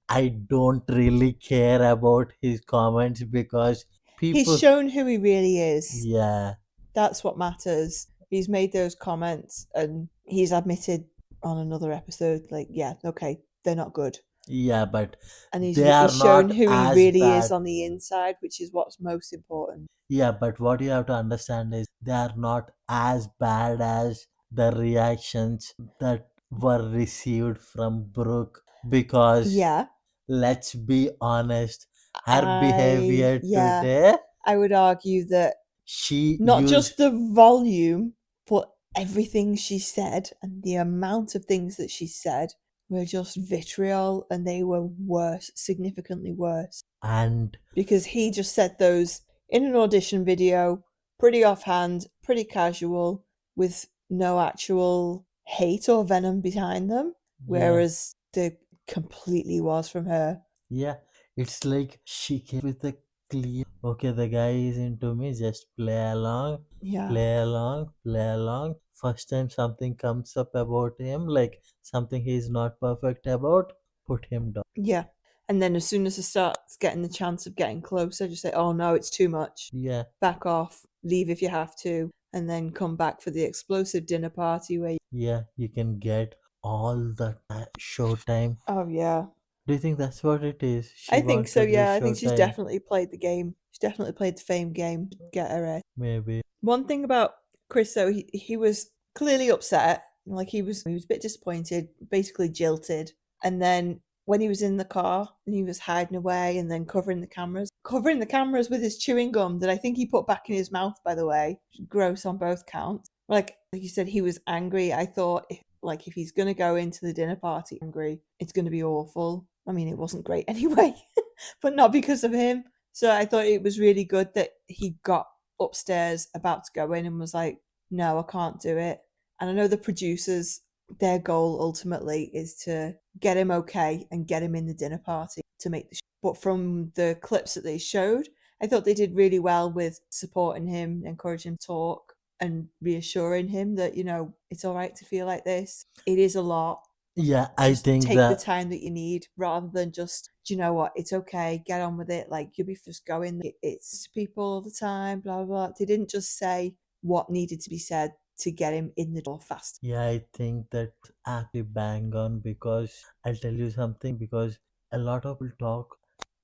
I don't really care about his comments because He's people, shown who he really is. yeah, That's what matters. He's made those comments and he's admitted on another episode, like, yeah, okay, they're not good. yeah, but And they he's are shown not who he as really is bad. on the inside, which is what's most important. Yeah, but what you have to understand is they are not as bad as the reactions that were received from Brooke, because Yeah, let's be honest, her behavior yeah, today, I would argue that she not used, just the volume, but everything she said and the amount of things that she said were just vitriol and they were worse, significantly worse. and Because he just said those in an audition video pretty offhand, pretty casual, with no actual hate or venom behind them, Yeah, whereas the completely was from her. yeah. It's like she came with a clear. Okay, the guy is into me. Just play along, Yeah. play along, play along. First time something comes up about him, like something he's not perfect about, put him down. Yeah. And then as soon as it starts getting the chance of getting closer, just say, oh no, it's too much. Yeah, Back off, leave if you have to, and then come back for the explosive dinner party where yeah. You can get all the showtime. oh yeah. Do you think that's what it is? She I think so, wanted the yeah. I think she's showtime. definitely played the game. She's definitely played the fame game to get her in. Maybe. One thing about Chris though, he was clearly upset. Like he was a bit disappointed, basically jilted. And then when he was in the car and he was hiding away and then covering the cameras with his chewing gum that I think he put back in his mouth, by the way. Gross on both counts. Like you said, he was angry. I thought if he's gonna go into the dinner party angry, it's gonna be awful. I mean, it wasn't great anyway, but not because of him. So I thought it was really good that he got upstairs about to go in and was like, no, I can't do it. And I know the producers, their goal ultimately is to get him okay and get him in the dinner party to make the show. But from the clips that they showed, I thought they did really well with supporting him, encouraging him to talk, and reassuring him that, it's all right to feel like this. It is a lot. Yeah, I Just think take the that. time that you need rather than just, do you know what, it's okay, get on with it. Like, you'll be just going, it's people all the time, blah, blah, blah. They didn't just say what needed to be said to get him in the door fast. Yeah, I think that actually bang on because I'll tell you something because a lot of people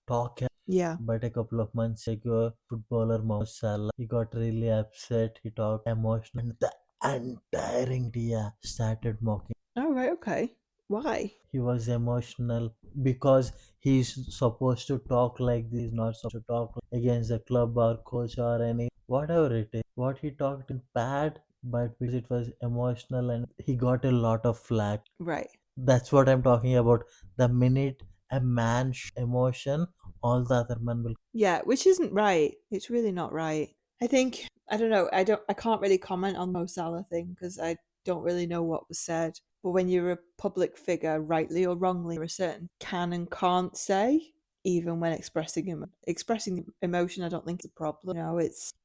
talk, Yeah. but a couple of months ago, footballer Mohamed Salah, he got really upset. He talked emotional, and the entire India started mocking. Oh, right. Okay. Why? He was emotional because he's supposed to talk like this, he's not supposed to talk against the club or coach or any whatever it is. What he talked in bad, but because it was emotional and he got a lot of flack. Right. That's what I'm talking about. The minute a man emotion, all the other men will. Yeah, which isn't right. It's really not right. I think I don't know. I can't really comment on the Mo Salah thing because I don't really know what was said. But when you're a public figure, rightly or wrongly, there are certain can and can't say, even when expressing emotion. I don't think it's a problem.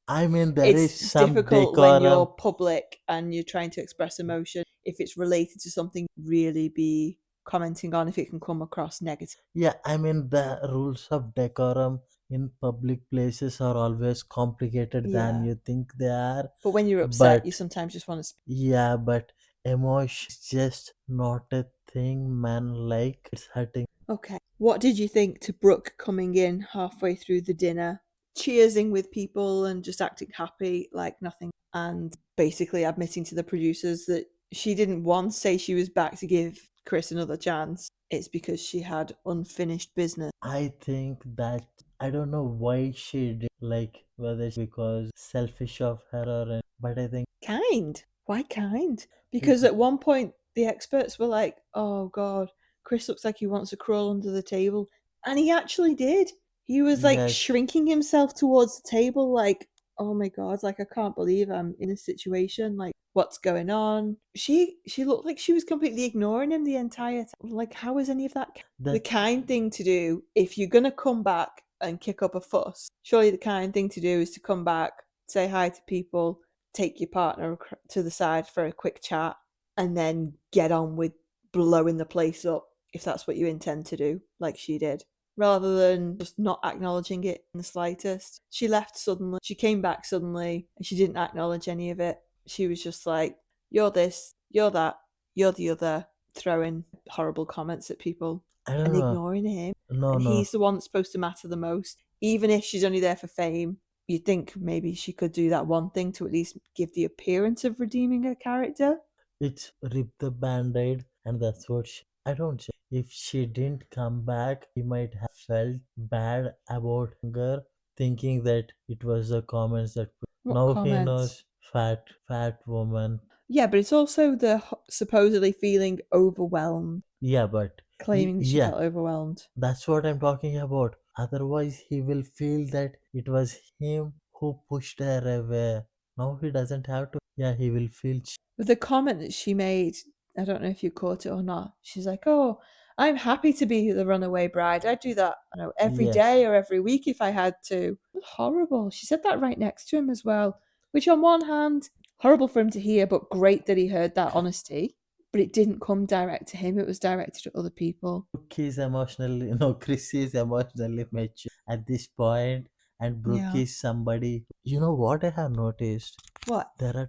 I mean, there is It's some difficult when you're decorum. public and you're trying to express emotion if it's related to something really be commenting on if it can come across negative. Yeah, I mean, the rules of decorum in public places are always complicated than Yeah. you think they are. But when you're upset, you But sometimes just want to speak. yeah, but emotion is just not a thing man like. It's hurting. Okay. What did you think to Brooke coming in halfway through the dinner, cheersing with people and just acting happy like nothing, and basically admitting to the producers that she didn't once say she was back to give Chris another chance. It's because she had unfinished business. I think that I don't know why she did like whether it's because selfish of her or but I think Kind. Why kind? Because y- at one point the experts were like, "Oh God, Chris looks like he wants to crawl under the table," and he actually did. He was like yes, shrinking himself towards the table, like, "Oh my God, like I can't believe I'm in this situation. Like, what's going on?" She looked like she was completely ignoring him the entire time. Like, how is any of that the that kind thing to do if you're gonna come back and kick up a fuss? Surely the kind thing to do is to come back, say hi to people, take your partner to the side for a quick chat, and then get on with blowing the place up if that's what you intend to do, like she did, rather than just not acknowledging it in the slightest. She left suddenly, she came back suddenly, and she didn't acknowledge any of it. She was just like, you're this, you're that, you're the other, throwing horrible comments at people I don't and know. ignoring him. No, And no. he's the one that's supposed to matter the most, even if she's only there for fame. You'd think maybe she could do that one thing to at least give the appearance of redeeming her character. It's rip the band-aid and that's what I don't say. If she didn't come back, he might have felt bad about her, thinking that it was the comments that What now he comments? knows fat woman. Yeah, but it's also the supposedly feeling overwhelmed, Yeah, but claiming that she yeah, felt overwhelmed. that's what I'm talking about. Otherwise, he will feel that it was him who pushed her away. Now he doesn't have to. Yeah, he will feel. But the comment that she made, I don't know if you caught it or not. She's like, "Oh, I'm happy to be the runaway bride. I'd do that, every Yeah, day or every week if I had to." Horrible. She said that right next to him as well. Which, on one hand, horrible for him to hear, but great that he heard that honesty. But it didn't come direct to him; it was directed to other people. Brooke is emotionally, no, Chris is emotionally mature at this point, and Brooke Yeah. is somebody. You know what I have noticed? What? There are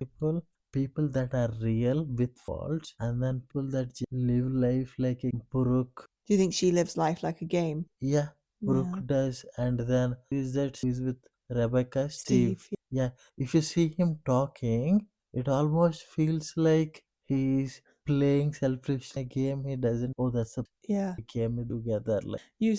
people that are real with faults, and then people that just live life like a Brooke. Do you think she lives life like a game? Yeah, Yeah. Brooke does, and then is that is with Rebecca, Steve. Steve. Yeah, if you see him talking, it almost feels like he's playing selfish a game. He doesn't. Oh, that's a Yeah. game together. Like, You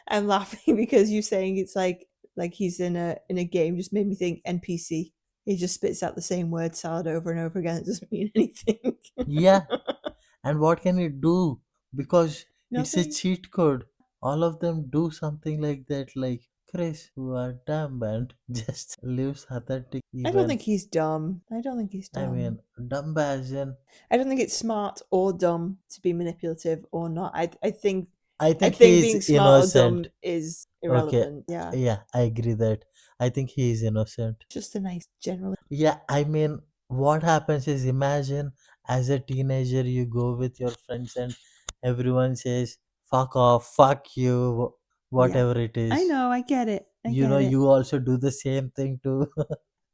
I'm laughing because you saying it's like he's in a game just made me think NPC. He just spits out the same word salad over and over again. It doesn't mean anything. yeah, and what can he do? Because it's a Nothing. cheat code. All of them do something like that. Like Chris, who are dumb and just lives authentic. I don't Even think he's dumb. I don't think he's I dumb. mean, dumb as in. I don't think it's smart or dumb to be manipulative or not. I think I I think think he is being smart or dumb innocent. is Okay, irrelevant. Yeah. yeah, I agree that. I think he is innocent. Just a nice general. Yeah, I mean, what happens is imagine as a teenager you go with your friends and everyone says, fuck off, fuck you, Yeah. whatever it I is. know, I get it. I You get know, it. you also do the same thing too.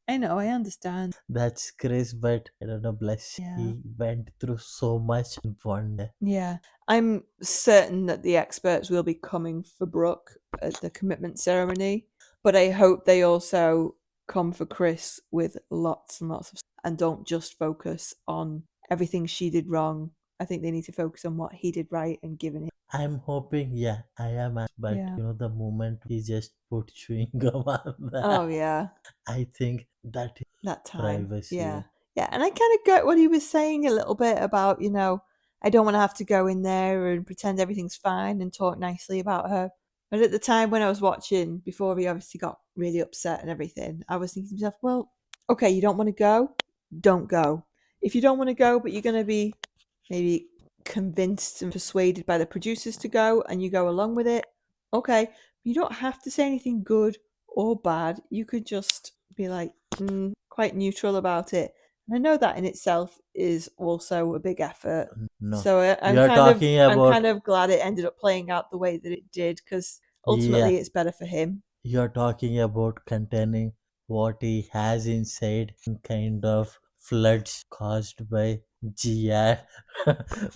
I know, I understand. That's Chris, but I don't know, bless. Yeah. He went through so much in one day. Yeah, I'm certain that the experts will be coming for Brooke at the commitment ceremony, but I hope they also come for Chris with lots and lots of and don't just focus on everything she did wrong. I think they need to focus on what he did right and giving him. I'm hoping, yeah, I am, but Yeah. you know, the moment he just put chewing gum on Oh that, yeah, I think that is that time. Yeah. privacy. Yeah, and I kind of get what he was saying a little bit about, I don't want to have to go in there and pretend everything's fine and talk nicely about her. But at the time when I was watching, before he obviously got really upset and everything, I was thinking to myself, well, okay, you don't want to go? Don't go. If you don't want to go, but you're going to be maybe convinced and persuaded by the producers to go and you go along with it, okay. You don't have to say anything good or bad. You could just be like, quite neutral about it. And I know that in itself is also a big effort. No, So you're talking I'm kind about, of glad it ended up playing out the way that it did because yeah, ultimately it's better for him. you're talking about containing what he has inside in kind of floods caused by Gia,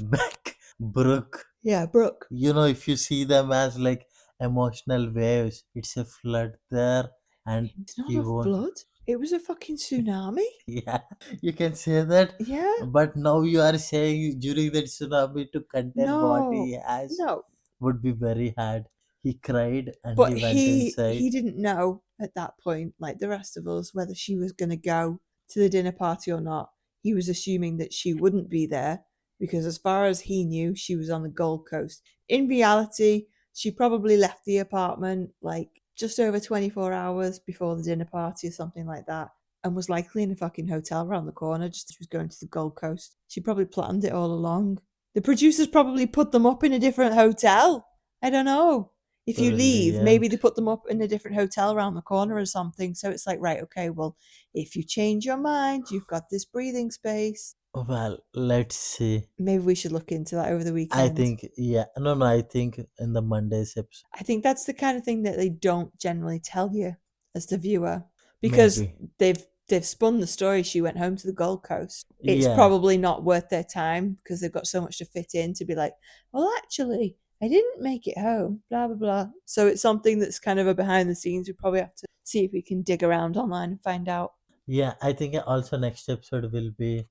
Beck, Brooke. Yeah, Brooke. You know, if you see them as like emotional waves, it's a flood there, and It's not he a won't. flood. It was a fucking tsunami. Yeah, you can say that, Yeah. but now you are saying during that tsunami to contain what No. he has No. would be very hard. He cried and But he went he inside. didn't know at that point, like the rest of us, whether she was going to go to the dinner party or not. He was assuming that she wouldn't be there because, as far as he knew, she was on the Gold Coast. In reality, she probably left the apartment like just over 24 hours before the dinner party or something like that and was likely in a fucking hotel around the corner just as she was going to the Gold Coast. She probably planned it all along. The producers probably put them up in a different hotel. I don't know. If you leave, maybe they Brilliant. put them up in a different hotel around the corner or something. So it's like, right, okay, well, if you change your mind, you've got this breathing space. Well, let's see. Maybe we should look into that over the I weekend. think, yeah, no, no, I think in the Monday's episode, I think that's the kind of thing that they don't generally tell you as the viewer because maybe. they've spun the story. She went home to the Gold Coast. It's Yeah, probably not worth their time because they've got so much to fit in to be like, well, actually, I didn't make it home, blah, blah, blah. So it's something that's kind of a behind the scenes. We probably have to see if we can dig around online and find out. yeah, I think also next episode will be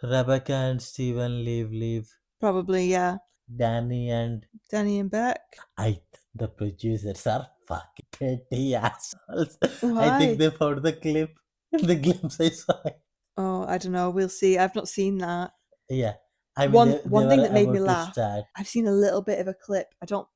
Rebecca and Steven leave, Probably, yeah. Danny and Danny and Beck. the producers are fucking petty assholes. I think Why? they found the clip in the glimpse I saw it. Oh, I don't know. We'll see. I've not seen that. Yeah, I mean One they one were thing that made me about to laugh. start. I've seen a little bit of a clip. I don't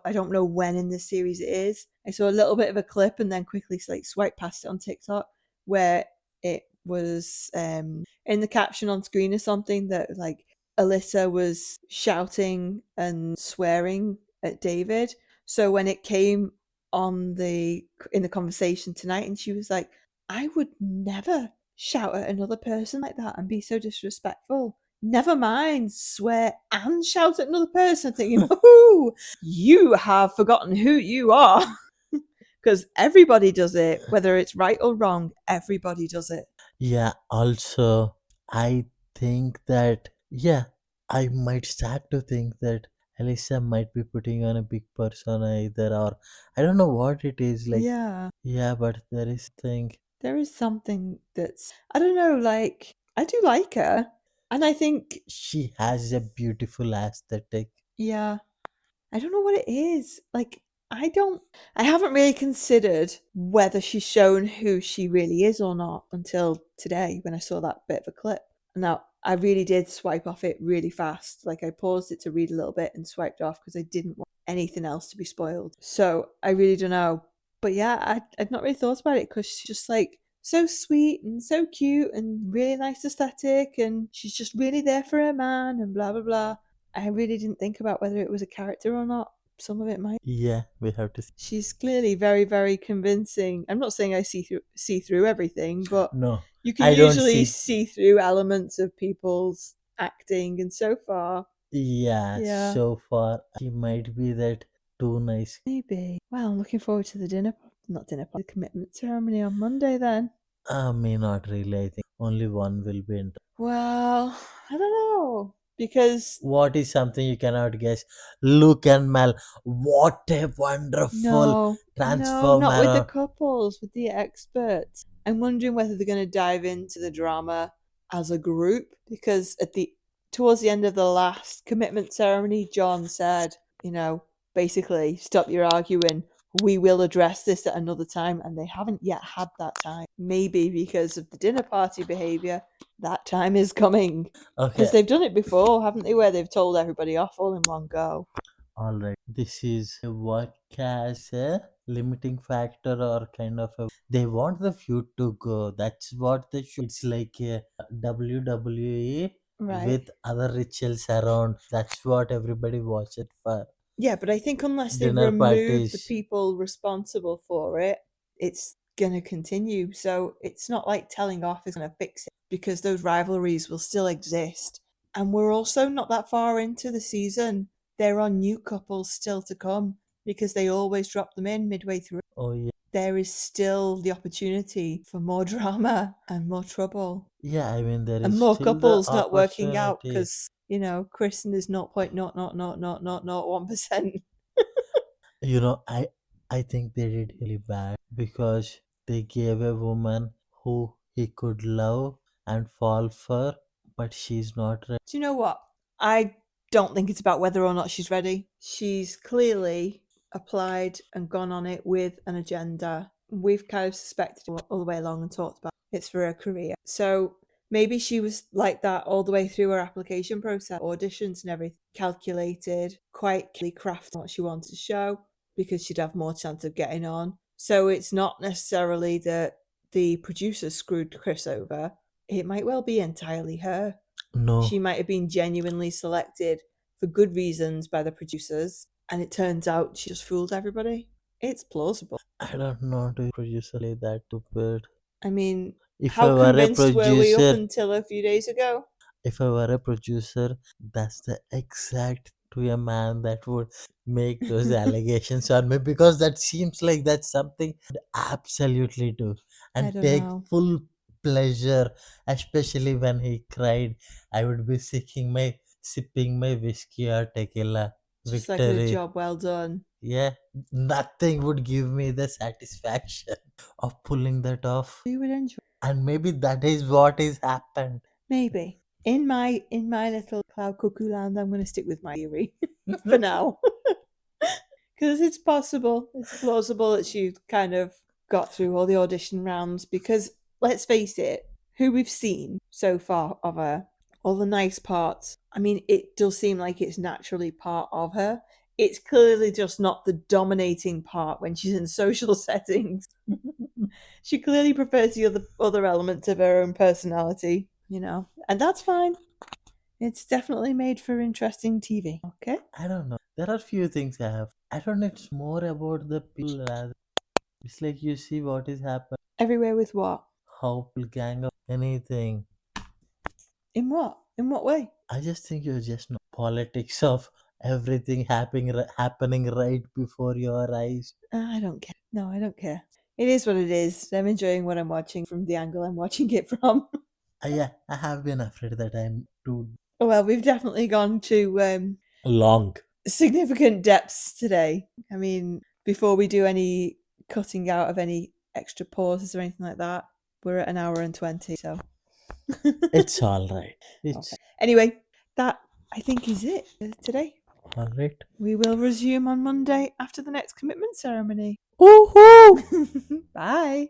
I don't know when in the series it is. I saw a little bit of a clip and then quickly like swiped past it on TikTok where it was in the caption on screen or something that like Alyssa was shouting and swearing at David. So when it came in the conversation tonight, and she was like, I would never shout at another person like that and be so disrespectful. Never mind swear and shout at another person, thinking, oh, you have forgotten who you are. Because everybody does it, whether it's right or wrong, everybody does it. Yeah, also, I think that, yeah, I might start to think that Alyssa might be putting on a big persona either, or I don't know what it is like. Yeah. Yeah, but there is thing. There is something that's, I don't know, like, I do like her. And I think, She has a beautiful aesthetic. yeah, I don't know what it is. Like, I haven't really considered whether she's shown who she really is or not until today when I saw that bit of a clip. Now, I really did swipe off it really fast. Like, I paused it to read a little bit and swiped off because I didn't want anything else to be spoiled. So, I really don't know. But yeah, I'd not really thought about it because she's just like so sweet and so cute and really nice aesthetic, and she's just really there for her man and blah, blah, blah. I really didn't think about whether it was a character or not. Some of it might. Yeah, we have to. She's clearly very, very convincing. I'm not saying I see through everything, but No, you can I don't usually see. see through elements of people's acting, and so far, Yeah, yeah, so far she might be that too nice. maybe. Well, I'm looking forward to the not dinner party, the commitment ceremony on Monday then. Me not really. I think only one will be in. Well, I don't know because What is something you cannot guess? Luke and Mel. What a wonderful no, not with the transformer. couples, with the experts. I'm wondering whether they're going to dive into the drama as a group because towards the end of the last commitment ceremony, John said, basically, stop your arguing. We will address this at another time, and they haven't yet had that time. Maybe because of the dinner party behavior, that time is coming. Because Okay, they've done it before, haven't they, where they've told everybody off all in one go. all right. This is what as a limiting factor or kind of a. They want the feud to go. That's what they should. It's like a WWE Right. with other rituals around. That's what everybody watches for. Yeah, but I think unless they Dinner remove the parties. people responsible for it, it's going to continue. So it's not like telling off is going to fix it because those rivalries will still exist. And we're also not that far into the season. There are new couples still to come because they always drop them in midway through. Oh yeah. There is still the opportunity for more drama and more trouble Yeah, I mean there and is more still the couples not working out opportunity. because, Kristen is 0.0000001%. I think they did really bad because they gave a woman who he could love and fall for, but she's not ready. Do you know what? I don't think it's about whether or not she's ready. She's clearly applied and gone on it with an agenda. We've kind of suspected all the way along and talked about it's for her career. So maybe she was like that all the way through her application process, auditions and everything, calculated, quite crafted what she wanted to show because she'd have more chance of getting on. So it's not necessarily that the producer screwed Chris over. It might well be entirely her. She No, might have been genuinely selected for good reasons by the producers, and it turns out she just fooled everybody. It's plausible. I don't know to producer like that stupid. I mean, If how I were a convinced were we up producer, until a few days ago? if I were a producer, that's the exact to a man that would make those allegations on me because that seems like that's something I'd absolutely do I and don't take know. full pleasure, especially when he cried. I would be sipping my whiskey or tequila. Just like a Victory. job well done. Yeah, nothing would give me the satisfaction of pulling that off. We would enjoy. And maybe that is what is happened. Maybe. In my little cloud cuckoo land, I'm going to stick with my theory for now. Because it's possible, it's plausible that she kind of got through all the audition rounds. Because let's face it, who we've seen so far of her, all the nice parts. I mean, it does seem like it's naturally part of her. it's clearly just not the dominating part when she's in social settings. She clearly prefers the other elements of her own personality, and that's fine. It's definitely made for interesting TV. Okay. I don't know. There are few things I have. I don't know. It's more about the people rather. It's like you see what is happening. Everywhere with what? How people gang up anything. In what? In what way? I just think you just know politics of everything happening right before your eyes. I don't care. No, I don't care. It is what it is. I'm enjoying what I'm watching from the angle I'm watching it from. Yeah, I have been afraid that I'm too Well, we've definitely gone to long. significant depths today. I mean, before we do any cutting out of any extra pauses or anything like that, we're at 1 hour and 20. So It's all right. It's okay. Anyway, that I think is it for today. all right. We will resume on Monday after the next commitment ceremony. Woohoo! Bye.